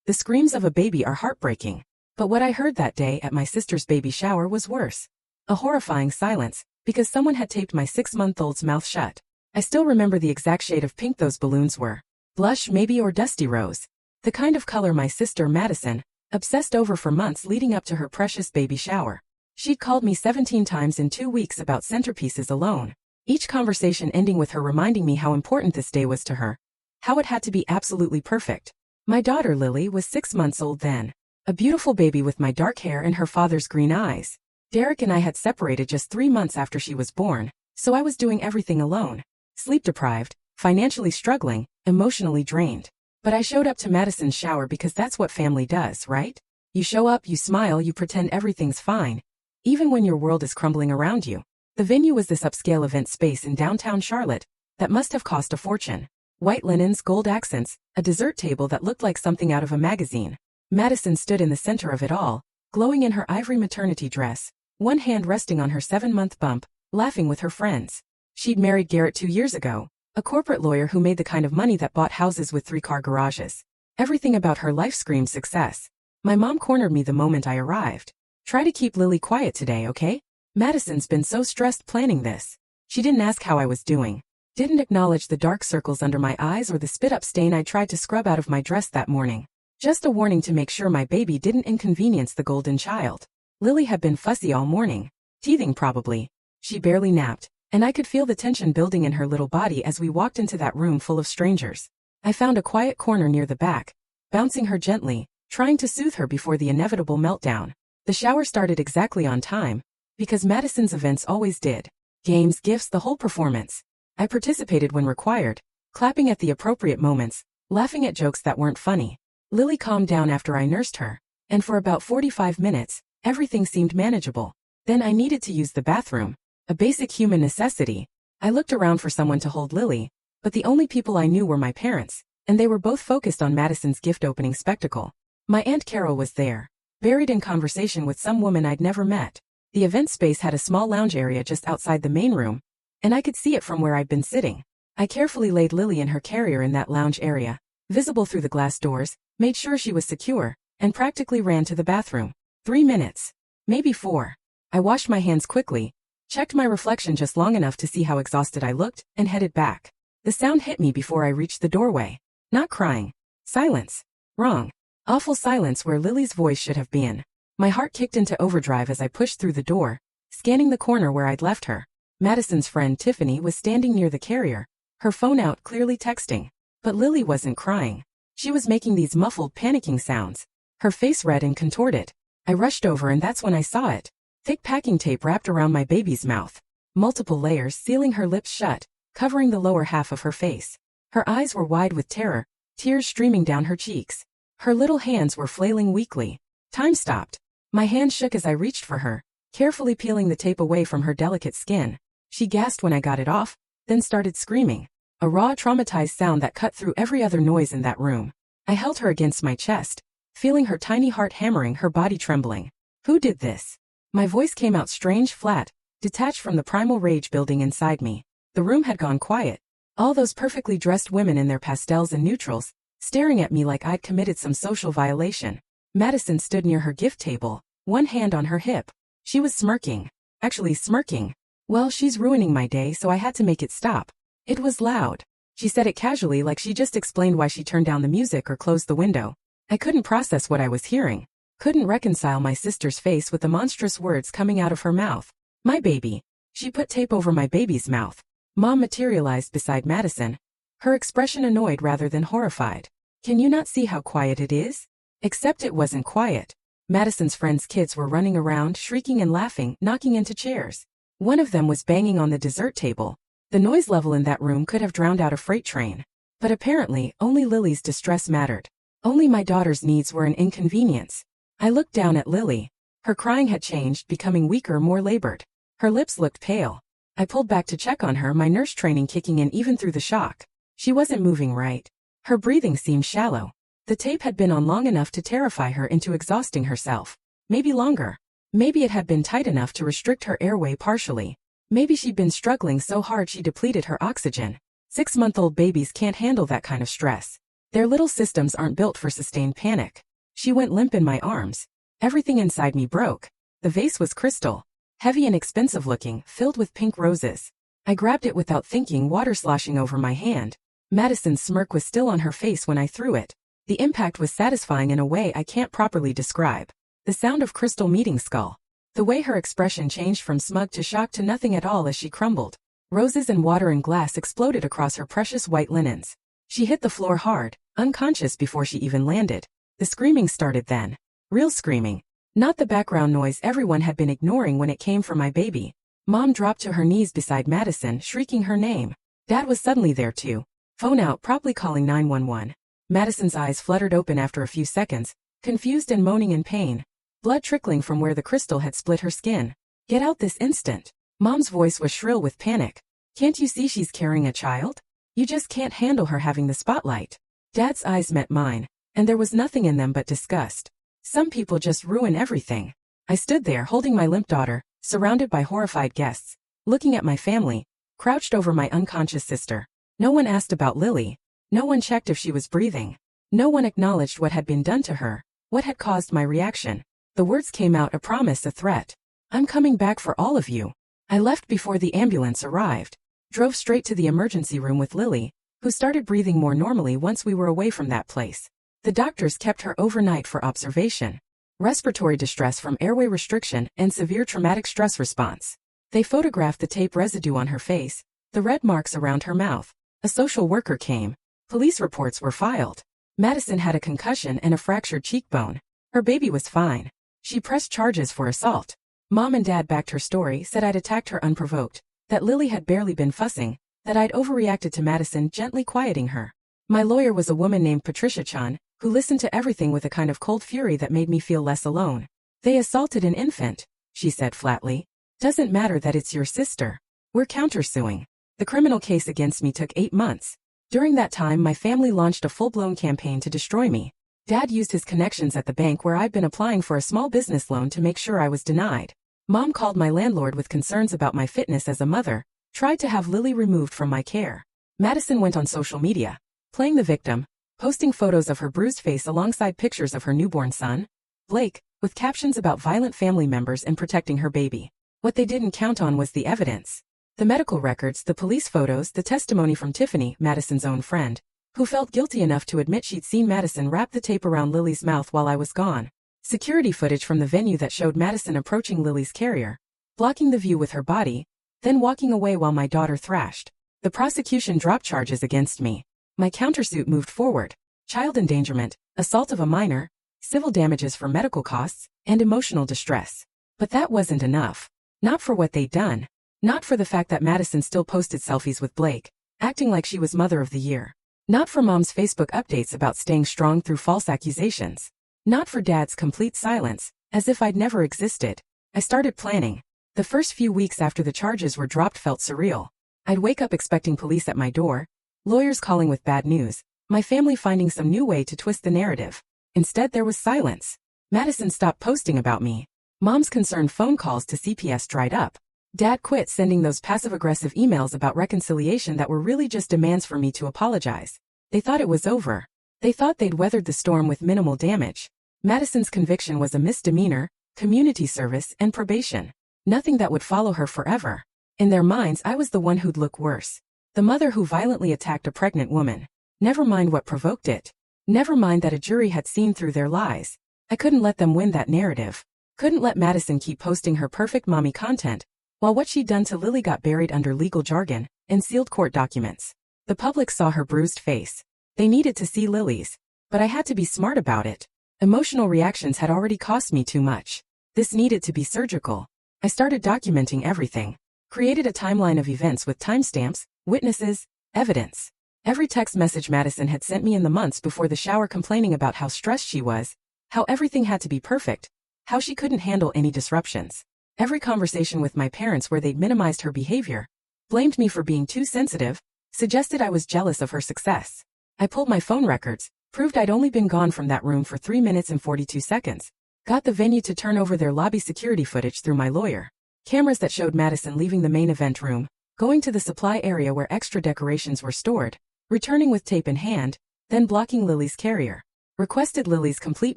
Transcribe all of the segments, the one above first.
The screams of a baby are heartbreaking. But what I heard that day at my sister's baby shower was worse. A horrifying silence, because someone had taped my 6-month-old's mouth shut. I still remember the exact shade of pink those balloons were. Blush maybe, or dusty rose. The kind of color my sister Madison obsessed over for months leading up to her precious baby shower. She'd called me 17 times in 2 weeks about centerpieces alone. Each conversation ending with her reminding me how important this day was to her. How it had to be absolutely perfect. My daughter Lily was 6 months old then. A beautiful baby with my dark hair and her father's green eyes. Derek and I had separated just 3 months after she was born, so I was doing everything alone. Sleep deprived, financially struggling, emotionally drained. But I showed up to Madison's shower because that's what family does, right? You show up, you smile, you pretend everything's fine, even when your world is crumbling around you. The venue was this upscale event space in downtown Charlotte that must have cost a fortune. White linens, gold accents, a dessert table that looked like something out of a magazine. Madison stood in the center of it all, glowing in her ivory maternity dress, one hand resting on her 7-month bump, laughing with her friends. She'd married Garrett 2 years ago, a corporate lawyer who made the kind of money that bought houses with 3-car garages. Everything about her life screamed success. My mom cornered me the moment I arrived. Try to keep Lily quiet today, okay? Madison's been so stressed planning this. She didn't ask how I was doing. Didn't acknowledge the dark circles under my eyes or the spit-up stain I tried to scrub out of my dress that morning. Just a warning to make sure my baby didn't inconvenience the golden child. Lily had been fussy all morning. Teething probably. She barely napped, and I could feel the tension building in her little body as we walked into that room full of strangers. I found a quiet corner near the back, bouncing her gently, trying to soothe her before the inevitable meltdown. The shower started exactly on time, because Madison's events always did. Games, gifts, the whole performance. I participated when required, clapping at the appropriate moments, laughing at jokes that weren't funny. Lily calmed down after I nursed her, and for about 45 minutes, everything seemed manageable. Then I needed to use the bathroom, a basic human necessity. I looked around for someone to hold Lily, but the only people I knew were my parents, and they were both focused on Madison's gift-opening spectacle. My Aunt Carol was there, buried in conversation with some woman I'd never met. The event space had a small lounge area just outside the main room, and I could see it from where I'd been sitting. I carefully laid Lily in her carrier in that lounge area, visible through the glass doors, made sure she was secure, and practically ran to the bathroom. 3 minutes. Maybe 4. I washed my hands quickly, checked my reflection just long enough to see how exhausted I looked, and headed back. The sound hit me before I reached the doorway. Not crying. Silence. Wrong. Awful silence where Lily's voice should have been. My heart kicked into overdrive as I pushed through the door, scanning the corner where I'd left her. Madison's friend Tiffany was standing near the carrier, her phone out, clearly texting. But Lily wasn't crying. She was making these muffled, panicking sounds, her face red and contorted. I rushed over, and that's when I saw it. Thick packing tape wrapped around my baby's mouth. Multiple layers sealing her lips shut, covering the lower half of her face. Her eyes were wide with terror, tears streaming down her cheeks. Her little hands were flailing weakly. Time stopped. My hand shook as I reached for her, carefully peeling the tape away from her delicate skin. She gasped when I got it off, then started screaming. A raw, traumatized sound that cut through every other noise in that room. I held her against my chest, feeling her tiny heart hammering, her body trembling. Who did this? My voice came out strange, flat, detached from the primal rage building inside me. The room had gone quiet. All those perfectly dressed women in their pastels and neutrals, staring at me like I'd committed some social violation. Madison stood near her gift table, one hand on her hip. She was smirking. Actually smirking. Well, she's ruining my day, so I had to make it stop. It was loud. She said it casually, like she just explained why she turned down the music or closed the window. I couldn't process what I was hearing. Couldn't reconcile my sister's face with the monstrous words coming out of her mouth. My baby. She put tape over my baby's mouth. Mom materialized beside Madison, her expression annoyed rather than horrified. Can you not see how quiet it is? Except it wasn't quiet. Madison's friends' kids were running around, shrieking and laughing, knocking into chairs. One of them was banging on the dessert table. The noise level in that room could have drowned out a freight train. But apparently, only Lily's distress mattered. Only my daughter's needs were an inconvenience. I looked down at Lily. Her crying had changed, becoming weaker, more labored. Her lips looked pale. I pulled back to check on her, my nurse training kicking in even through the shock. She wasn't moving right. Her breathing seemed shallow. The tape had been on long enough to terrify her into exhausting herself. Maybe longer. Maybe it had been tight enough to restrict her airway partially. Maybe she'd been struggling so hard she depleted her oxygen. 6-month-old babies can't handle that kind of stress. Their little systems aren't built for sustained panic. She went limp in my arms. Everything inside me broke. The vase was crystal, heavy and expensive looking, filled with pink roses. I grabbed it without thinking, water sloshing over my hand. Madison's smirk was still on her face when I threw it. The impact was satisfying in a way I can't properly describe. The sound of crystal meeting skull. The way her expression changed from smug to shocked to nothing at all as she crumbled. Roses and water and glass exploded across her precious white linens. She hit the floor hard, unconscious before she even landed. The screaming started then. Real screaming. Not the background noise everyone had been ignoring when it came for my baby. Mom dropped to her knees beside Madison, shrieking her name. Dad was suddenly there too. Phone out, promptly calling 911. Madison's eyes fluttered open after a few seconds, confused and moaning in pain. Blood trickling from where the crystal had split her skin. Get out this instant. Mom's voice was shrill with panic. Can't you see she's carrying a child? You just can't handle her having the spotlight. Dad's eyes met mine, and there was nothing in them but disgust. Some people just ruin everything. I stood there holding my limp daughter, surrounded by horrified guests, looking at my family, crouched over my unconscious sister. No one asked about Lily. No one checked if she was breathing. No one acknowledged what had been done to her, what had caused my reaction. The words came out, a promise, a threat. I'm coming back for all of you. I left before the ambulance arrived. Drove straight to the emergency room with Lily, who started breathing more normally once we were away from that place. The doctors kept her overnight for observation. Respiratory distress from airway restriction and severe traumatic stress response. They photographed the tape residue on her face, the red marks around her mouth. A social worker came. Police reports were filed. Madison had a concussion and a fractured cheekbone. Her baby was fine. She pressed charges for assault. Mom and Dad backed her story, said I'd attacked her unprovoked, that Lily had barely been fussing, that I'd overreacted to Madison, gently quieting her. My lawyer was a woman named Patricia Chan, who listened to everything with a kind of cold fury that made me feel less alone. They assaulted an infant, she said flatly. Doesn't matter that it's your sister. We're countersuing. The criminal case against me took 8 months. During that time, my family launched a full-blown campaign to destroy me. Dad used his connections at the bank where I'd been applying for a small business loan to make sure I was denied. Mom called my landlord with concerns about my fitness as a mother, tried to have Lily removed from my care. Madison went on social media, playing the victim, posting photos of her bruised face alongside pictures of her newborn son, Blake, with captions about violent family members and protecting her baby. What they didn't count on was the evidence. The medical records, the police photos, the testimony from Tiffany, Madison's own friend, who felt guilty enough to admit she'd seen Madison wrap the tape around Lily's mouth while I was gone. Security footage from the venue that showed Madison approaching Lily's carrier, blocking the view with her body, then walking away while my daughter thrashed. The prosecution dropped charges against me. My countersuit moved forward. Child endangerment, assault of a minor, civil damages for medical costs, and emotional distress. But that wasn't enough. Not for what they'd done. Not for the fact that Madison still posted selfies with Blake, acting like she was Mother of the Year. Not for Mom's Facebook updates about staying strong through false accusations. Not for Dad's complete silence, as if I'd never existed. I started planning. The first few weeks after the charges were dropped felt surreal. I'd wake up expecting police at my door, lawyers calling with bad news, my family finding some new way to twist the narrative. Instead, there was silence. Madison stopped posting about me. Mom's concerned phone calls to CPS dried up. Dad quit sending those passive-aggressive emails about reconciliation that were really just demands for me to apologize. They thought it was over. They thought they'd weathered the storm with minimal damage. Madison's conviction was a misdemeanor, community service, and probation. Nothing that would follow her forever. In their minds, I was the one who'd look worse. The mother who violently attacked a pregnant woman. Never mind what provoked it. Never mind that a jury had seen through their lies. I couldn't let them win that narrative. Couldn't let Madison keep posting her perfect mommy content, while what she'd done to Lily got buried under legal jargon and sealed court documents. The public saw her bruised face. They needed to see Lily's. But I had to be smart about it. Emotional reactions had already cost me too much. This needed to be surgical. I started documenting everything. Created a timeline of events with timestamps, witnesses, evidence. Every text message Madison had sent me in the months before the shower complaining about how stressed she was, how everything had to be perfect, how she couldn't handle any disruptions. Every conversation with my parents where they'd minimized her behavior, blamed me for being too sensitive, suggested I was jealous of her success. I pulled my phone records, proved I'd only been gone from that room for 3 minutes and 42 seconds, got the venue to turn over their lobby security footage through my lawyer. Cameras that showed Madison leaving the main event room, going to the supply area where extra decorations were stored, returning with tape in hand, then blocking Lily's carrier. Requested Lily's complete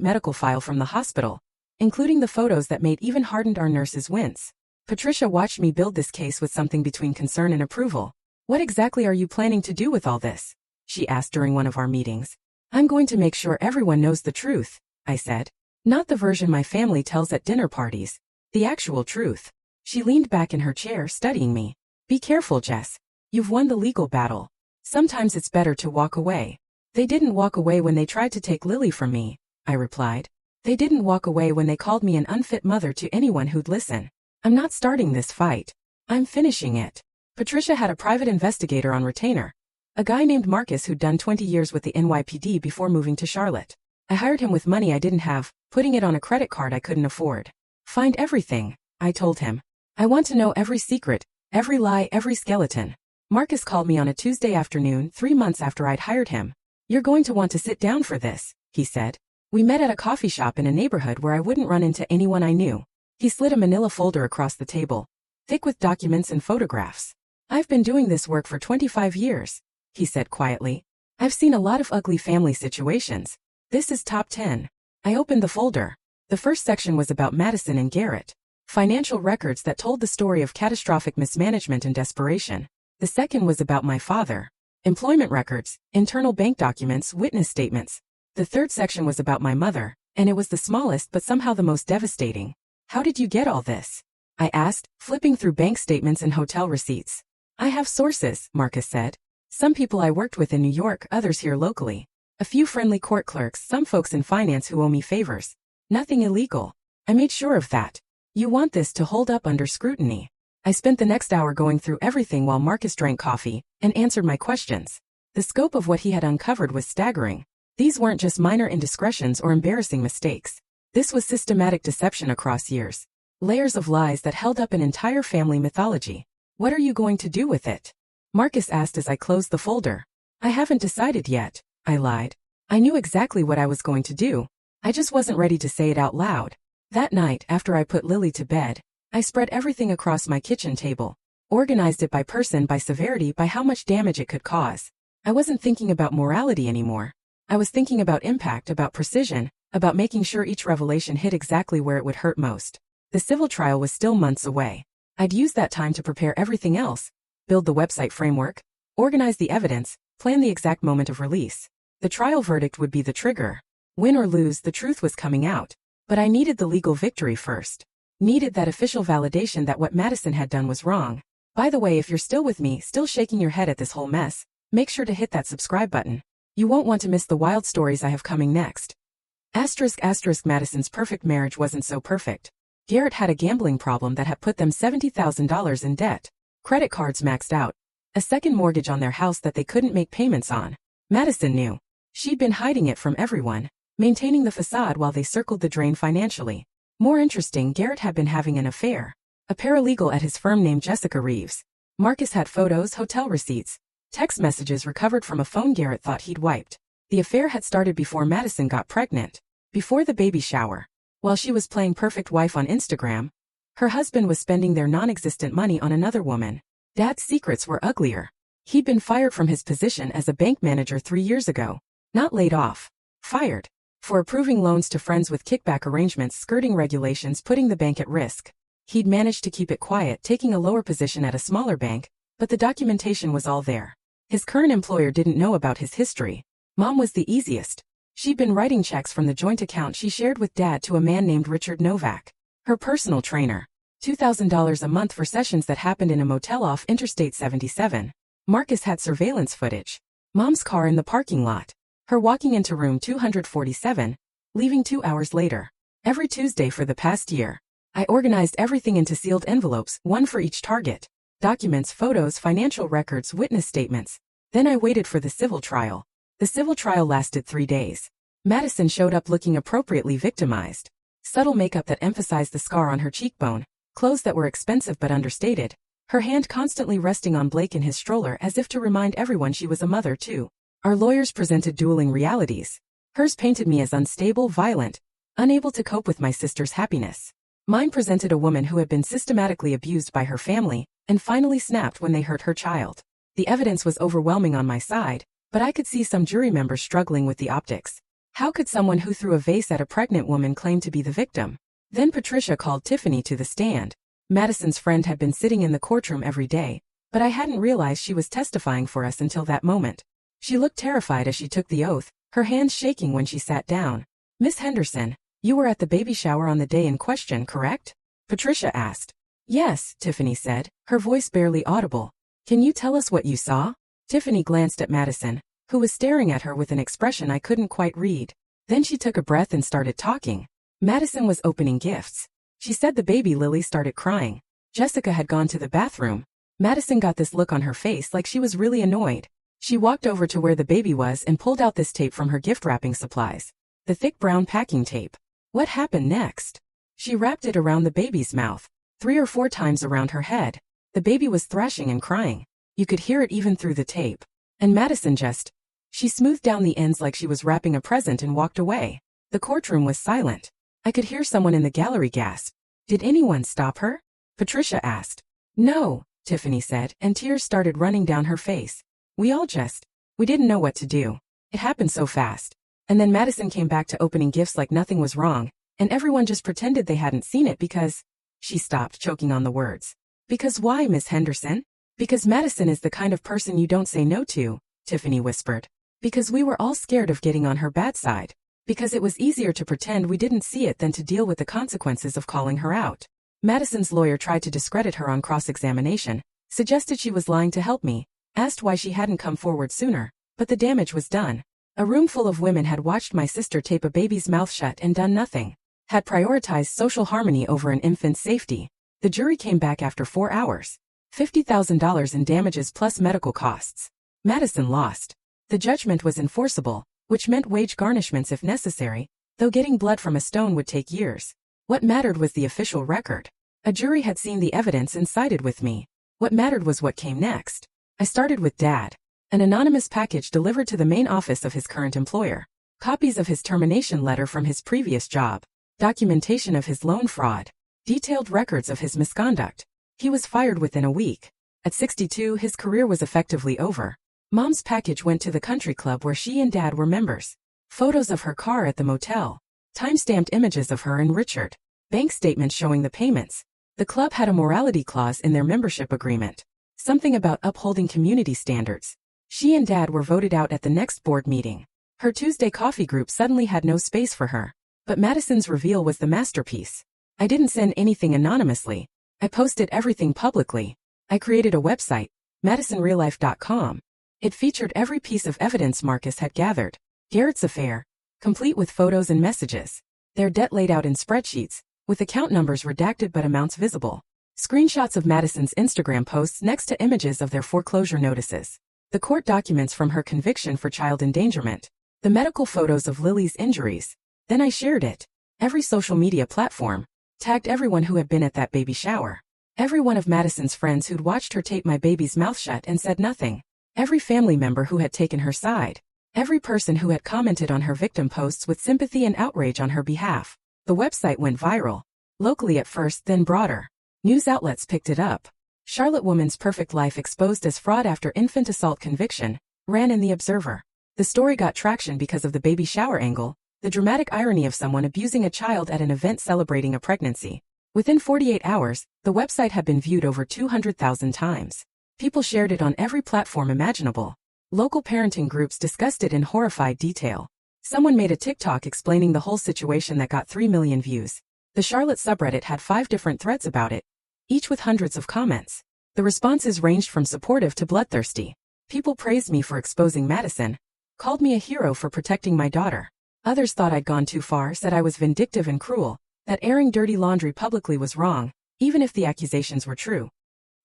medical file from the hospital, including the photos that made even hardened our nurses wince. Patricia watched me build this case with something between concern and approval. "What exactly are you planning to do with all this?" she asked during one of our meetings. "I'm going to make sure everyone knows the truth," I said. "Not the version my family tells at dinner parties. The actual truth." She leaned back in her chair, studying me. "Be careful, Jess. You've won the legal battle. Sometimes it's better to walk away." "They didn't walk away when they tried to take Lily from me," I replied. "They didn't walk away when they called me an unfit mother to anyone who'd listen. I'm not starting this fight. I'm finishing it." Patricia had a private investigator on retainer, a guy named Marcus who'd done 20 years with the NYPD before moving to Charlotte. I hired him with money I didn't have, putting it on a credit card I couldn't afford. "Find everything," I told him. "I want to know every secret, every lie, every skeleton." Marcus called me on a Tuesday afternoon 3 months after I'd hired him. "You're going to want to sit down for this," he said. We met at a coffee shop in a neighborhood where I wouldn't run into anyone I knew. He slid a manila folder across the table, thick with documents and photographs. "I've been doing this work for 25 years, he said quietly. "I've seen a lot of ugly family situations. This is top 10. I opened the folder. The first section was about Madison and Garrett. Financial records that told the story of catastrophic mismanagement and desperation. The second was about my father. Employment records, internal bank documents, witness statements. The third section was about my mother, and it was the smallest but somehow the most devastating. "How did you get all this?" I asked, flipping through bank statements and hotel receipts. "I have sources," Marcus said. "Some people I worked with in New York, others here locally. A few friendly court clerks, some folks in finance who owe me favors. Nothing illegal. I made sure of that. You want this to hold up under scrutiny." I spent the next hour going through everything while Marcus drank coffee and answered my questions. The scope of what he had uncovered was staggering. These weren't just minor indiscretions or embarrassing mistakes. This was systematic deception across years. Layers of lies that held up an entire family mythology. "What are you going to do with it?" Marcus asked as I closed the folder. "I haven't decided yet," I lied. I knew exactly what I was going to do. I just wasn't ready to say it out loud. That night, after I put Lily to bed, I spread everything across my kitchen table, organized it by person, by severity, by how much damage it could cause. I wasn't thinking about morality anymore. I was thinking about impact, about precision, about making sure each revelation hit exactly where it would hurt most. The civil trial was still months away. I'd use that time to prepare everything else, build the website framework, organize the evidence, plan the exact moment of release. The trial verdict would be the trigger. Win or lose, the truth was coming out. But I needed the legal victory first. Needed that official validation that what Madison had done was wrong. By the way, if you're still with me, still shaking your head at this whole mess, make sure to hit that subscribe button. You won't want to miss the wild stories I have coming next. **** Madison's perfect marriage wasn't so perfect. Garrett had a gambling problem that had put them $70,000 in debt. Credit cards maxed out. A second mortgage on their house that they couldn't make payments on. Madison knew. She'd been hiding it from everyone, maintaining the facade while they circled the drain financially. More interesting, Garrett had been having an affair. A paralegal at his firm named Jessica Reeves. Marcus had photos, hotel receipts, text messages recovered from a phone Garrett thought he'd wiped. The affair had started before Madison got pregnant, before the baby shower. While she was playing perfect wife on Instagram, her husband was spending their non-existent money on another woman. Dad's secrets were uglier. He'd been fired from his position as a bank manager 3 years ago. Not laid off. Fired. For approving loans to friends with kickback arrangements, skirting regulations, putting the bank at risk. He'd managed to keep it quiet, taking a lower position at a smaller bank, but the documentation was all there. His current employer didn't know about his history. Mom was the easiest. She'd been writing checks from the joint account she shared with Dad to a man named Richard Novak, her personal trainer. $2,000 a month for sessions that happened in a motel off Interstate 77. Marcus had surveillance footage. Mom's car in the parking lot. Her walking into room 247, leaving 2 hours later. Every Tuesday for the past year, I organized everything into sealed envelopes, one for each target. Documents, photos, financial records, witness statements. Then I waited for the civil trial. The civil trial lasted 3 days. Madison showed up looking appropriately victimized. Subtle makeup that emphasized the scar on her cheekbone, clothes that were expensive but understated, her hand constantly resting on Blake in his stroller as if to remind everyone she was a mother too. Our lawyers presented dueling realities. Hers painted me as unstable, violent, unable to cope with my sister's happiness. Mine presented a woman who had been systematically abused by her family and finally snapped when they hurt her child. The evidence was overwhelming on my side, but I could see some jury members struggling with the optics. How could someone who threw a vase at a pregnant woman claim to be the victim? Then Patricia called Tiffany to the stand. Madison's friend had been sitting in the courtroom every day, but I hadn't realized she was testifying for us until that moment. She looked terrified as she took the oath, her hands shaking when she sat down. Miss Henderson, you were at the baby shower on the day in question, correct? Patricia asked. Yes, Tiffany said, her voice barely audible. Can you tell us what you saw? Tiffany glanced at Madison, who was staring at her with an expression I couldn't quite read. Then she took a breath and started talking. Madison was opening gifts. She said the baby Lily started crying. Jessica had gone to the bathroom. Madison got this look on her face like she was really annoyed. She walked over to where the baby was and pulled out this tape from her gift wrapping supplies. The thick brown packing tape. What happened next? She wrapped it around the baby's mouth, 3 or 4 times around her head. The baby was thrashing and crying. You could hear it even through the tape. And Madison she smoothed down the ends like she was wrapping a present and walked away. The courtroom was silent. I could hear someone in the gallery gasp. Did anyone stop her? Patricia asked. No, Tiffany said, and tears started running down her face. We didn't know what to do. It happened so fast. And then Madison came back to opening gifts like nothing was wrong, and everyone just pretended they hadn't seen it because... She stopped, choking on the words. Because why, Miss Henderson? Because Madison is the kind of person you don't say no to, Tiffany whispered. Because we were all scared of getting on her bad side. Because it was easier to pretend we didn't see it than to deal with the consequences of calling her out. Madison's lawyer tried to discredit her on cross-examination, suggested she was lying to help me, asked why she hadn't come forward sooner, but the damage was done. A room full of women had watched my sister tape a baby's mouth shut and done nothing. Had prioritized social harmony over an infant's safety. The jury came back after 4 hours. $50,000 in damages plus medical costs. Madison lost. The judgment was enforceable, which meant wage garnishments if necessary, though getting blood from a stone would take years. What mattered was the official record. A jury had seen the evidence and sided with me. What mattered was what came next. I started with Dad. An anonymous package delivered to the main office of his current employer. Copies of his termination letter from his previous job. Documentation of his loan fraud. Detailed records of his misconduct. He was fired within a week. At 62, his career was effectively over. Mom's package went to the country club where she and Dad were members. Photos of her car at the motel. Time-stamped images of her and Richard. Bank statements showing the payments. The club had a morality clause in their membership agreement. Something about upholding community standards. She and Dad were voted out at the next board meeting. Her Tuesday coffee group suddenly had no space for her. But Madison's reveal was the masterpiece. I didn't send anything anonymously. I posted everything publicly. I created a website, MadisonRealLife.com. It featured every piece of evidence Marcus had gathered. Garrett's affair, complete with photos and messages. Their debt laid out in spreadsheets, with account numbers redacted but amounts visible. Screenshots of Madison's Instagram posts next to images of their foreclosure notices. The court documents from her conviction for child endangerment. The medical photos of Lily's injuries. Then I shared it. Every social media platform. Tagged everyone who had been at that baby shower. Every one of Madison's friends who'd watched her tape my baby's mouth shut and said nothing. Every family member who had taken her side. Every person who had commented on her victim posts with sympathy and outrage on her behalf. The website went viral. Locally at first, then broader. News outlets picked it up. Charlotte Woman's Perfect Life exposed as fraud after infant assault conviction, ran in The Observer. The story got traction because of the baby shower angle, the dramatic irony of someone abusing a child at an event celebrating a pregnancy. Within 48 hours, the website had been viewed over 200,000 times. People shared it on every platform imaginable. Local parenting groups discussed it in horrified detail. Someone made a TikTok explaining the whole situation that got 3 million views. The Charlotte subreddit had 5 different threads about it, each with hundreds of comments. The responses ranged from supportive to bloodthirsty. People praised me for exposing Madison, called me a hero for protecting my daughter. Others thought I'd gone too far, said I was vindictive and cruel, that airing dirty laundry publicly was wrong, even if the accusations were true.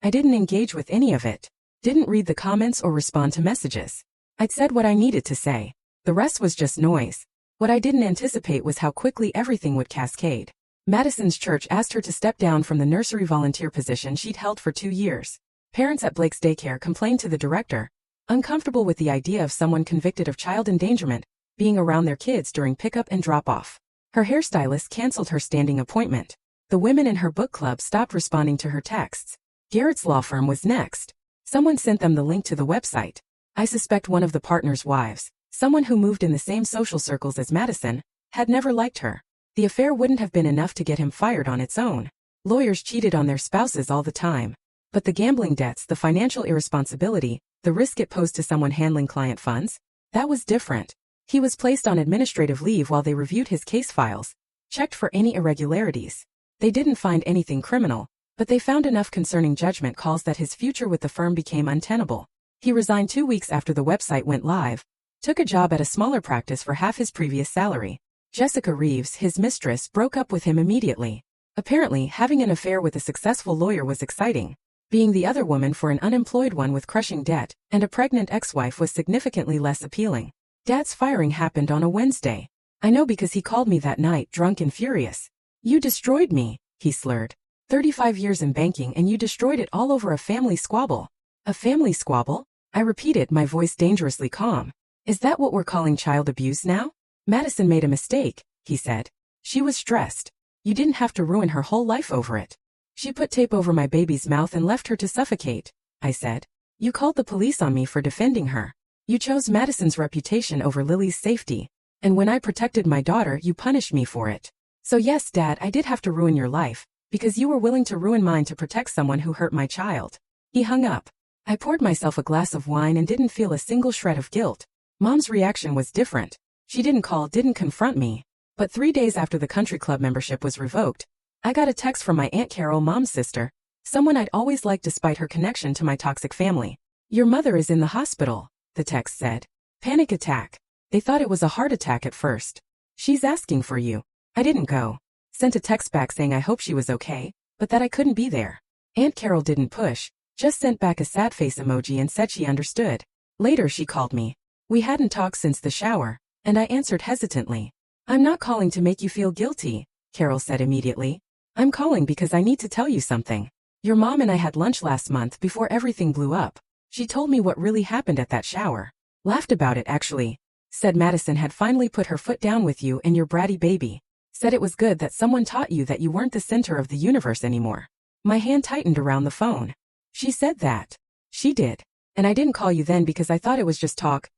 I didn't engage with any of it. Didn't read the comments or respond to messages. I'd said what I needed to say. The rest was just noise. What I didn't anticipate was how quickly everything would cascade. Madison's church asked her to step down from the nursery volunteer position she'd held for 2 years. Parents at Blake's daycare complained to the director, uncomfortable with the idea of someone convicted of child endangerment being around their kids during pickup and drop-off. Her hairstylist canceled her standing appointment. The women in her book club stopped responding to her texts. Garrett's law firm was next. Someone sent them the link to the website. I suspect one of the partner's wives, someone who moved in the same social circles as Madison, had never liked her. The affair wouldn't have been enough to get him fired on its own. Lawyers cheated on their spouses all the time. But the gambling debts, the financial irresponsibility, the risk it posed to someone handling client funds, that was different. He was placed on administrative leave while they reviewed his case files, checked for any irregularities. They didn't find anything criminal, but they found enough concerning judgment calls that his future with the firm became untenable. He resigned 2 weeks after the website went live, took a job at a smaller practice for half his previous salary. Jessica Reeves, his mistress, broke up with him immediately. Apparently, having an affair with a successful lawyer was exciting. Being the other woman for an unemployed one with crushing debt and a pregnant ex-wife was significantly less appealing. Dad's firing happened on a Wednesday. I know because he called me that night, drunk and furious. "You destroyed me," he slurred. 35 years in banking and you destroyed it all over a family squabble. A family squabble? I repeated, my voice dangerously calm. Is that what we're calling child abuse now? Madison made a mistake, he said. She was stressed. You didn't have to ruin her whole life over it. She put tape over my baby's mouth and left her to suffocate, I said. You called the police on me for defending her. You chose Madison's reputation over Lily's safety. And when I protected my daughter, you punished me for it. So yes, Dad, I did have to ruin your life, because you were willing to ruin mine to protect someone who hurt my child. He hung up. I poured myself a glass of wine and didn't feel a single shred of guilt. Mom's reaction was different. She didn't call, didn't confront me. But 3 days after the country club membership was revoked, I got a text from my Aunt Carol, Mom's sister, someone I'd always liked despite her connection to my toxic family. Your mother is in the hospital, the text said. Panic attack. They thought it was a heart attack at first. She's asking for you. I didn't go. Sent a text back saying I hope she was okay, but that I couldn't be there. Aunt Carol didn't push, just sent back a sad face emoji and said she understood. Later she called me. We hadn't talked since the shower, and I answered hesitantly. I'm not calling to make you feel guilty, Carol said immediately. I'm calling because I need to tell you something. Your mom and I had lunch last month before everything blew up. She told me what really happened at that shower. Laughed about it actually. Said Madison had finally put her foot down with you and your bratty baby. Said it was good that someone taught you that you weren't the center of the universe anymore. My hand tightened around the phone. She said that. She did. And I didn't call you then because I thought it was just talk,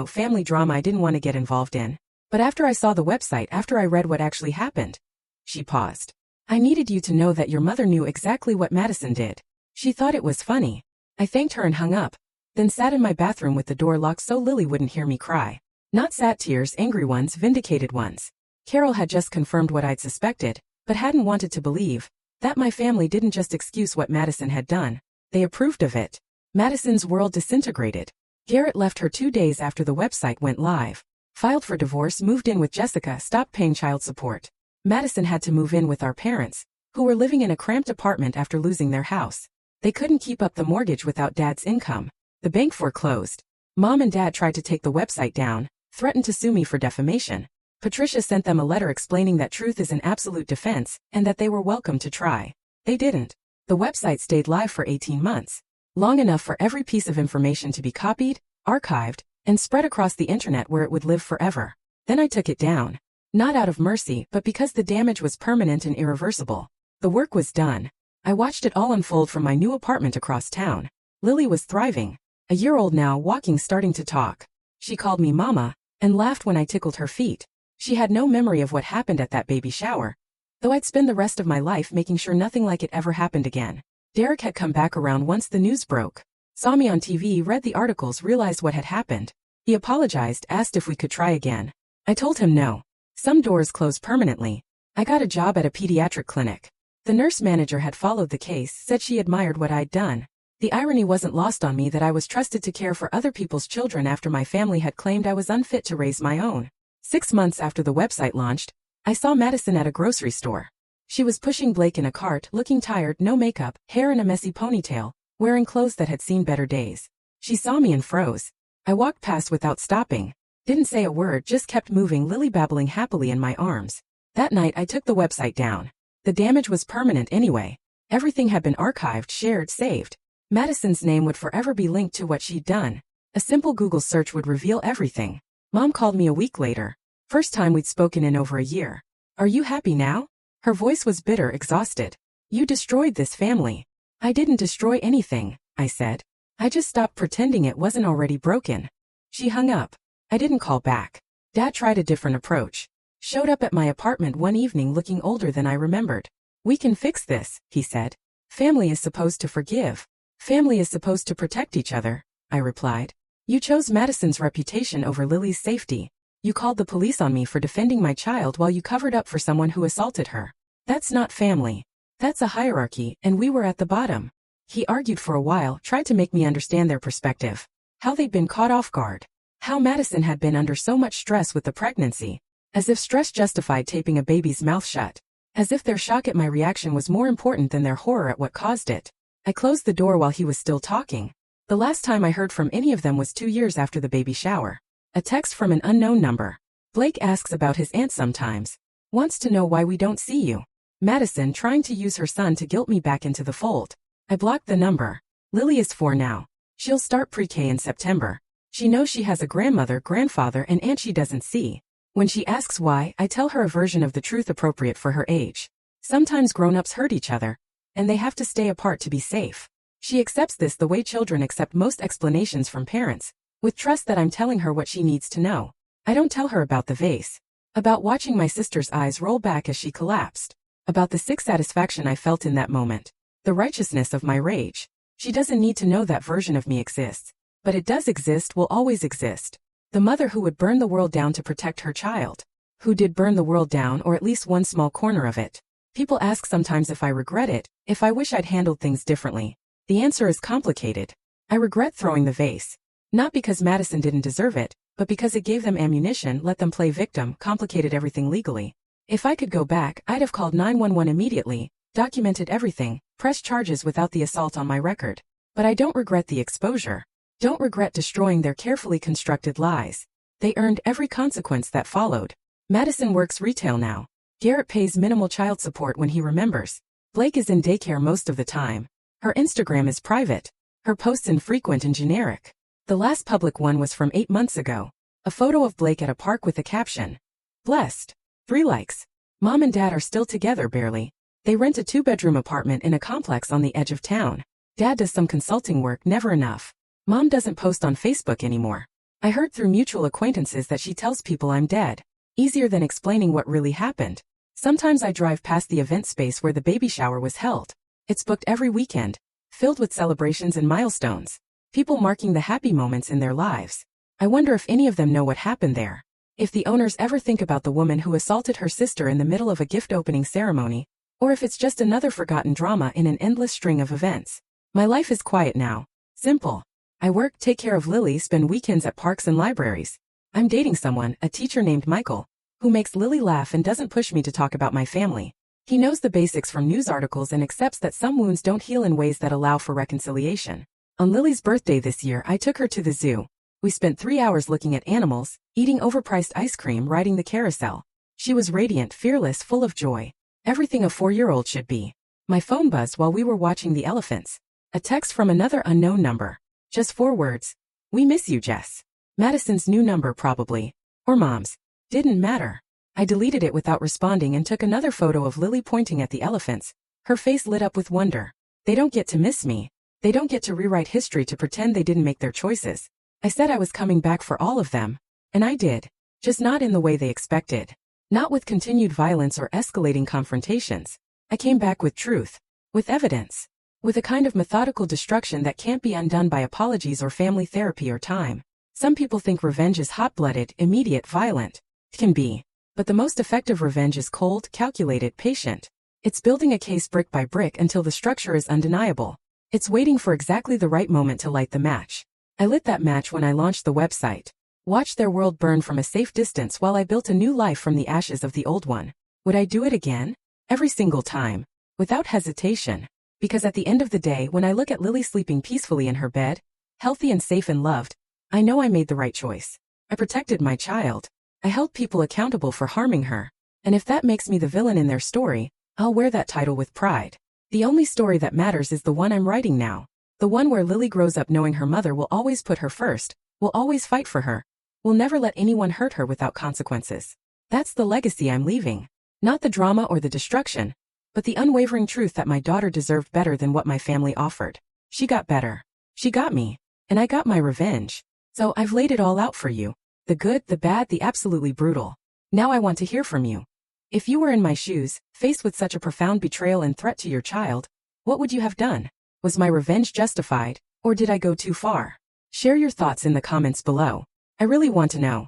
family drama I didn't want to get involved in. But after I saw the website, after I read what actually happened. She paused. I needed you to know that your mother knew exactly what Madison did. She thought it was funny. I thanked her and hung up, then sat in my bathroom with the door locked so Lily wouldn't hear me cry. Not sad tears, angry ones, vindicated ones. Carol had just confirmed what I'd suspected, but hadn't wanted to believe, that my family didn't just excuse what Madison had done. They approved of it. Madison's world disintegrated. Garrett left her 2 days after the website went live. Filed for divorce, moved in with Jessica, stopped paying child support. Madison had to move in with our parents, who were living in a cramped apartment after losing their house. They couldn't keep up the mortgage without Dad's income. The bank foreclosed. Mom and Dad tried to take the website down, threatened to sue me for defamation. Patricia sent them a letter explaining that truth is an absolute defense, and that they were welcome to try. They didn't. The website stayed live for 18 months. Long enough for every piece of information to be copied, archived, and spread across the internet where it would live forever. Then I took it down. Not out of mercy, but because the damage was permanent and irreversible. The work was done. I watched it all unfold from my new apartment across town. Lily was thriving. A year old now, walking, starting to talk. She called me Mama, and laughed when I tickled her feet. She had no memory of what happened at that baby shower, though I'd spend the rest of my life making sure nothing like it ever happened again. Derek had come back around once the news broke. Saw me on TV, read the articles, realized what had happened. He apologized, asked if we could try again. I told him no. Some doors close permanently. I got a job at a pediatric clinic. The nurse manager had followed the case, said she admired what I'd done. The irony wasn't lost on me that I was trusted to care for other people's children after my family had claimed I was unfit to raise my own. 6 months after the website launched, I saw Madison at a grocery store. She was pushing Blake in a cart, looking tired, no makeup, hair in a messy ponytail, wearing clothes that had seen better days. She saw me and froze. I walked past without stopping. Didn't say a word, just kept moving, Lily babbling happily in my arms. That night I took the website down. The damage was permanent anyway. Everything had been archived, shared, saved. Madison's name would forever be linked to what she'd done. A simple Google search would reveal everything. Mom called me a week later. First time we'd spoken in over a year. Are you happy now? Her voice was bitter, exhausted. You destroyed this family. I didn't destroy anything, I said. I just stopped pretending it wasn't already broken. She hung up. I didn't call back. Dad tried a different approach. Showed up at my apartment one evening looking older than I remembered. "We can fix this," he said. "Family is supposed to forgive. Family is supposed to protect each other," I replied. "You chose Madison's reputation over Lily's safety. You called the police on me for defending my child while you covered up for someone who assaulted her. That's not family. That's a hierarchy, and we were at the bottom." He argued for a while, tried to make me understand their perspective. How they'd been caught off guard. How Madison had been under so much stress with the pregnancy. As if stress justified taping a baby's mouth shut. As if their shock at my reaction was more important than their horror at what caused it. I closed the door while he was still talking. The last time I heard from any of them was 2 years after the baby shower. A text from an unknown number. "Blake asks about his aunt sometimes. Wants to know why we don't see you." Madison trying to use her son to guilt me back into the fold. I blocked the number. Lily is 4 now. She'll start pre-K in September. She knows she has a grandmother, grandfather, and aunt she doesn't see. When she asks why, I tell her a version of the truth appropriate for her age. Sometimes grown-ups hurt each other, and they have to stay apart to be safe. She accepts this the way children accept most explanations from parents, with trust that I'm telling her what she needs to know. I don't tell her about the vase. About watching my sister's eyes roll back as she collapsed. About the sick satisfaction I felt in that moment. The righteousness of my rage. She doesn't need to know that version of me exists. But it does exist, will always exist. The mother who would burn the world down to protect her child. Who did burn the world down, or at least one small corner of it. People ask sometimes if I regret it, if I wish I'd handled things differently. The answer is complicated. I regret throwing the vase. Not because Madison didn't deserve it, but because it gave them ammunition, let them play victim, complicated everything legally. If I could go back, I'd have called 911 immediately, documented everything, pressed charges without the assault on my record. But I don't regret the exposure. Don't regret destroying their carefully constructed lies. They earned every consequence that followed. Madison works retail now. Garrett pays minimal child support when he remembers. Blake is in daycare most of the time. Her Instagram is private. Her posts infrequent and generic. The last public one was from 8 months ago. A photo of Blake at a park with a caption. "Blessed." 3 likes. Mom and Dad are still together barely. They rent a 2-bedroom apartment in a complex on the edge of town. Dad does some consulting work, never enough. Mom doesn't post on Facebook anymore. I heard through mutual acquaintances that she tells people I'm dead. Easier than explaining what really happened. Sometimes I drive past the event space where the baby shower was held. It's booked every weekend, filled with celebrations and milestones. People marking the happy moments in their lives. I wonder if any of them know what happened there. If the owners ever think about the woman who assaulted her sister in the middle of a gift opening ceremony, or if it's just another forgotten drama in an endless string of events. My life is quiet now. Simple. I work, take care of Lily, spend weekends at parks and libraries. I'm dating someone, a teacher named Michael, who makes Lily laugh and doesn't push me to talk about my family. He knows the basics from news articles and accepts that some wounds don't heal in ways that allow for reconciliation. On Lily's birthday this year, I took her to the zoo. We spent 3 hours looking at animals, eating overpriced ice cream, riding the carousel. She was radiant, fearless, full of joy. Everything a 4-year-old should be. My phone buzzed while we were watching the elephants. A text from another unknown number. Just 4 words. "We miss you, Jess." Madison's new number probably. Or Mom's. Didn't matter. I deleted it without responding and took another photo of Lily pointing at the elephants. Her face lit up with wonder. They don't get to miss me. They don't get to rewrite history to pretend they didn't make their choices. I said I was coming back for all of them. And I did. Just not in the way they expected. Not with continued violence or escalating confrontations. I came back with truth. With evidence. With a kind of methodical destruction that can't be undone by apologies or family therapy or time. Some people think revenge is hot-blooded, immediate, violent. It can be. But the most effective revenge is cold, calculated, patient. It's building a case brick by brick until the structure is undeniable. It's waiting for exactly the right moment to light the match. I lit that match when I launched the website. Watched their world burn from a safe distance while I built a new life from the ashes of the old one. Would I do it again? Every single time. Without hesitation. Because at the end of the day, when I look at Lily sleeping peacefully in her bed, healthy and safe and loved, I know I made the right choice. I protected my child. I held people accountable for harming her. And if that makes me the villain in their story, I'll wear that title with pride. The only story that matters is the one I'm writing now. The one where Lily grows up knowing her mother will always put her first, will always fight for her, will never let anyone hurt her without consequences. That's the legacy I'm leaving. Not the drama or the destruction, but the unwavering truth that my daughter deserved better than what my family offered. She got better. She got me, and I got my revenge. So I've laid it all out for you. The good, the bad, the absolutely brutal. Now I want to hear from you. If you were in my shoes, faced with such a profound betrayal and threat to your child, what would you have done? Was my revenge justified, or did I go too far? Share your thoughts in the comments below. I really want to know.